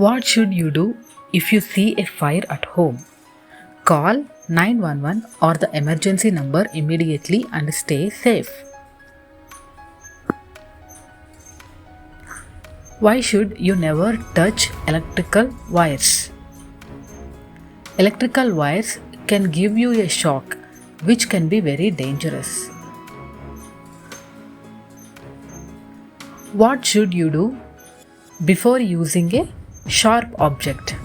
What should you do if you see a fire at home? Call 911 or the emergency number immediately and stay safe. Why should you never touch electrical wires? Electrical wires can give you a shock, which can be very dangerous. What should you do before using a sharp object?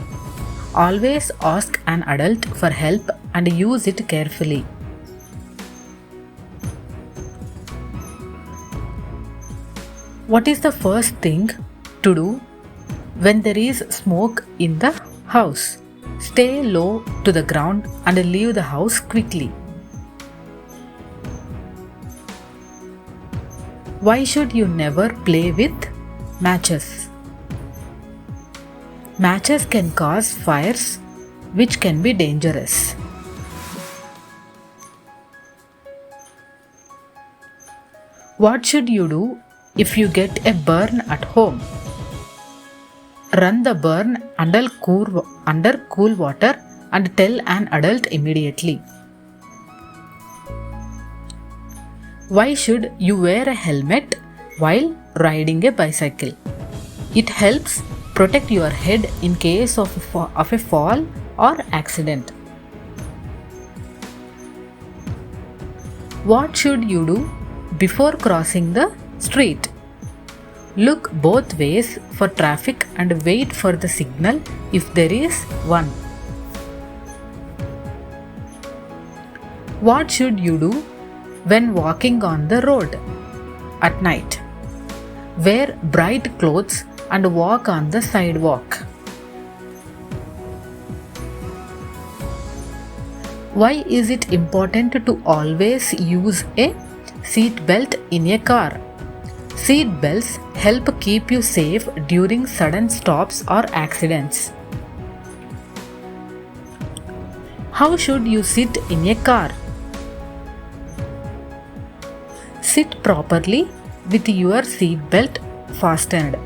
Always ask an adult for help and use it carefully. What is the first thing to do when there is smoke in the house? Stay low to the ground and leave the house quickly. Why should you never play with matches? Matches can cause fires, which can be dangerous. What should you do if you get a burn at home? Run the burn under cool water and tell an adult immediately. Why should you wear a helmet while riding a bicycle? It helps protect your head in case of a fall or accident. What should you do before crossing the street? Look both ways for traffic and wait for the signal if there is one. What should you do when walking on the road at night? Wear bright clothes and walk on the sidewalk. Why is it important to always use a seat belt in a car? Seat belts help keep you safe during sudden stops or accidents. How should you sit in a car? Sit properly with your seat belt fastened.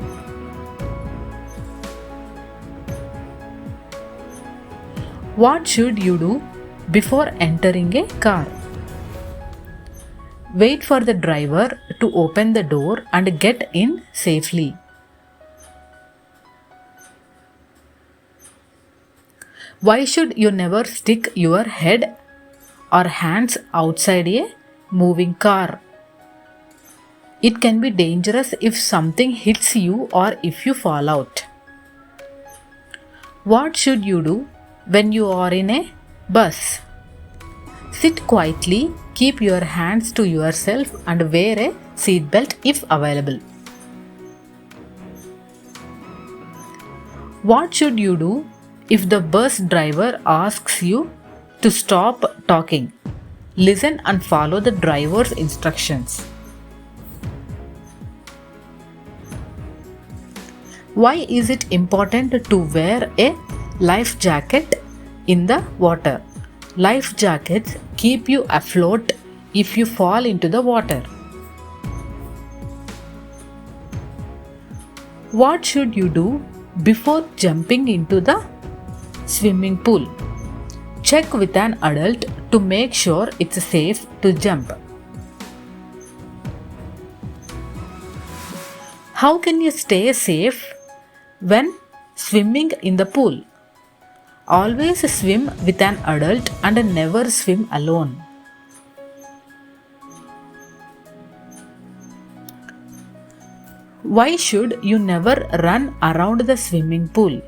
What should you do before entering a car? Wait for the driver to open the door and get in safely. Why should you never stick your head or hands outside a moving car? It can be dangerous if something hits you or if you fall out. What should you do when you are in a bus? Sit quietly, keep your hands to yourself and wear a seatbelt if available. What should you do if the bus driver asks you to stop talking? Listen and follow the driver's instructions. Why is it important to wear a life jacket in the water? Life jackets keep you afloat if you fall into the water. What should you do before jumping into the swimming pool? Check with an adult to make sure it's safe to jump. How can you stay safe when swimming in the pool? Always swim with an adult and never swim alone. Why should you never run around the swimming pool?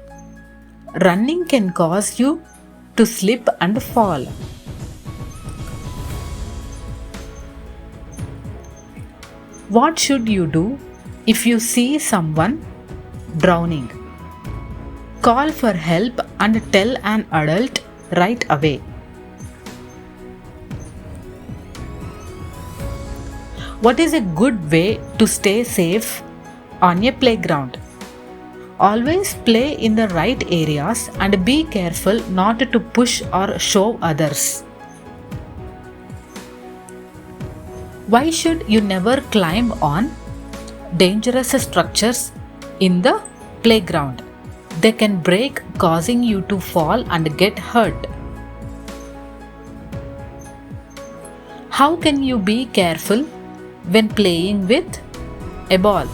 Running can cause you to slip and fall. What should you do if you see someone drowning? Call for help and tell an adult right away. What is a good way to stay safe on a playground? Always play in the right areas and be careful not to push or shove others. Why should you never climb on dangerous structures in the playground? They can break, causing you to fall and get hurt. How can you be careful when playing with a ball?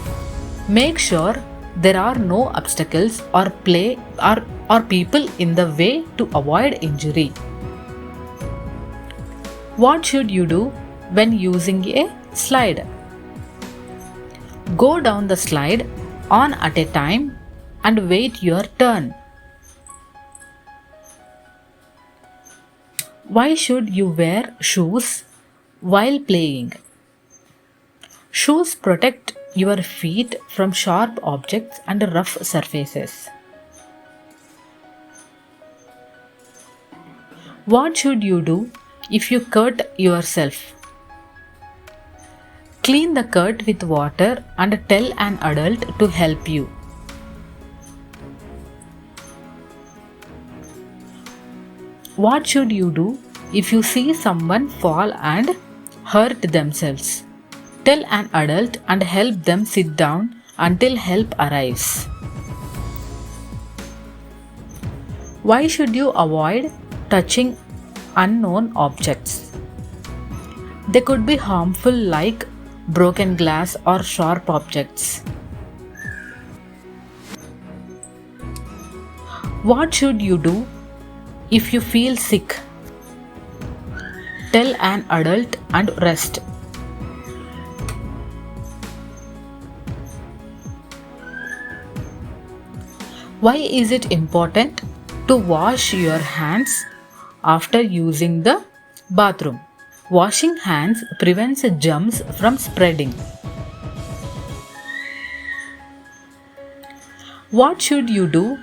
Make sure there are no obstacles or people in the way to avoid injury. What should you do when using a slide? Go down the slide one at a time and wait your turn. Why should you wear shoes while playing? Shoes protect your feet from sharp objects and rough surfaces. What should you do if you cut yourself? Clean the cut with water and tell an adult to help you. What should you do if you see someone fall and hurt themselves? Tell an adult and help them sit down until help arrives. Why should you avoid touching unknown objects? They could be harmful, like broken glass or sharp objects. What should you do if you feel sick? Tell an adult and rest. Why is it important to wash your hands after using the bathroom? Washing hands prevents germs from spreading. What should you do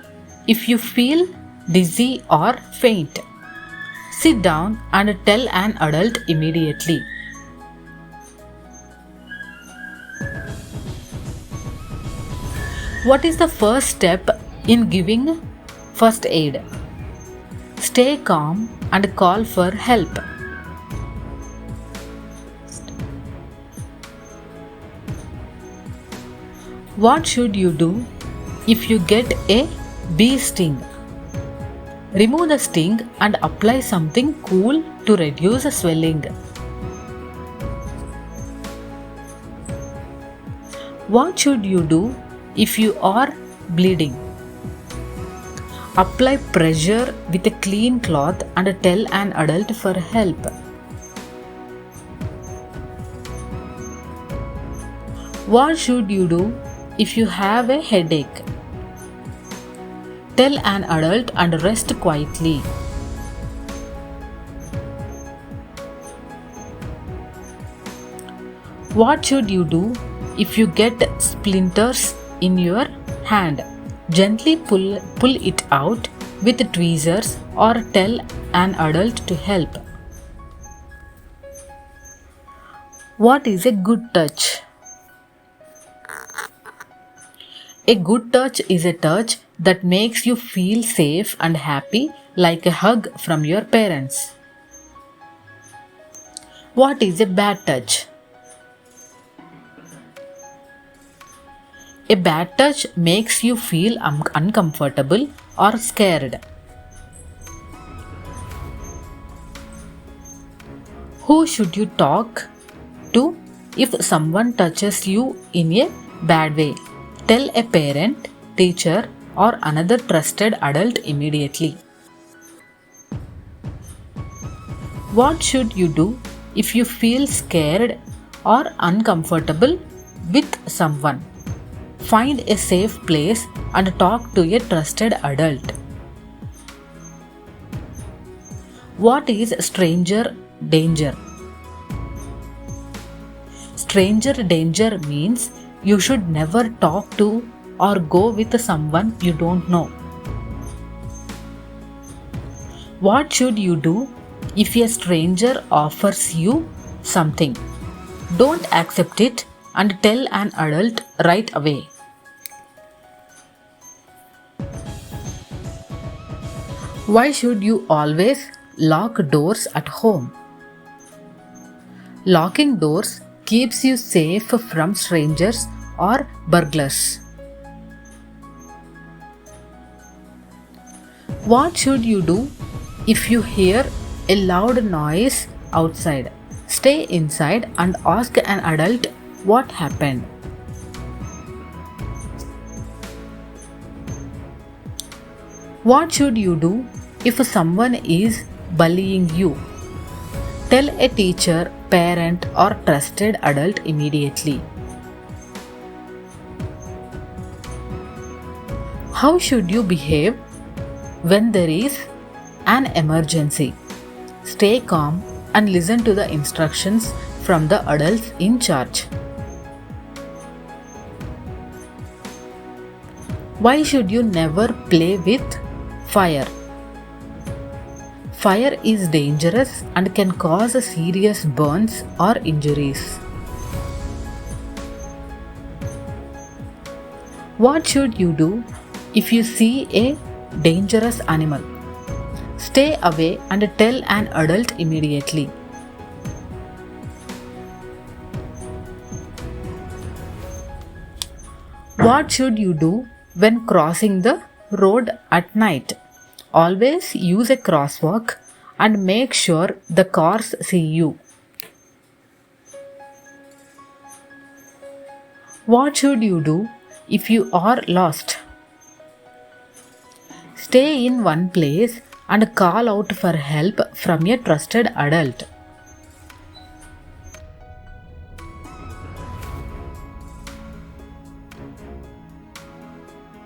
if you feel dizzy or faint? Sit down and tell an adult immediately. What is the first step in giving first aid? Stay calm and call for help. What should you do if you get a bee sting? Remove the sting and apply something cool to reduce swelling. What should you do if you are bleeding? Apply pressure with a clean cloth and tell an adult for help. What should you do if you have a headache? Tell an adult and rest quietly. What should you do if you get splinters in your hand? Gently pull it out with tweezers or tell an adult to help. What is a good touch? A good touch is a touch that makes you feel safe and happy, like a hug from your parents. What is a bad touch? A bad touch makes you feel uncomfortable or scared. Who should you talk to if someone touches you in a bad way? Tell a parent, teacher, or another trusted adult immediately. What should you do if you feel scared or uncomfortable with someone? Find a safe place and talk to a trusted adult. What is stranger danger? Stranger danger means you should never talk to or go with someone you don't know. What should you do if a stranger offers you something? Don't accept it and tell an adult right away. Why should you always lock doors at home? Locking doors keeps you safe from strangers or burglars. What should you do if you hear a loud noise outside? Stay inside and ask an adult what happened. What should you do if someone is bullying you? Tell a teacher, parent, or trusted adult immediately. How should you behave when there is an emergency? Stay calm and listen to the instructions from the adults in charge. Why should you never play with fire? Fire is dangerous and can cause serious burns or injuries. What should you do if you see a dangerous animal? Stay away and tell an adult immediately. What should you do when crossing the road at night? Always use a crosswalk and make sure the cars see you. What should you do if you are lost? Stay in one place and call out for help from a trusted adult.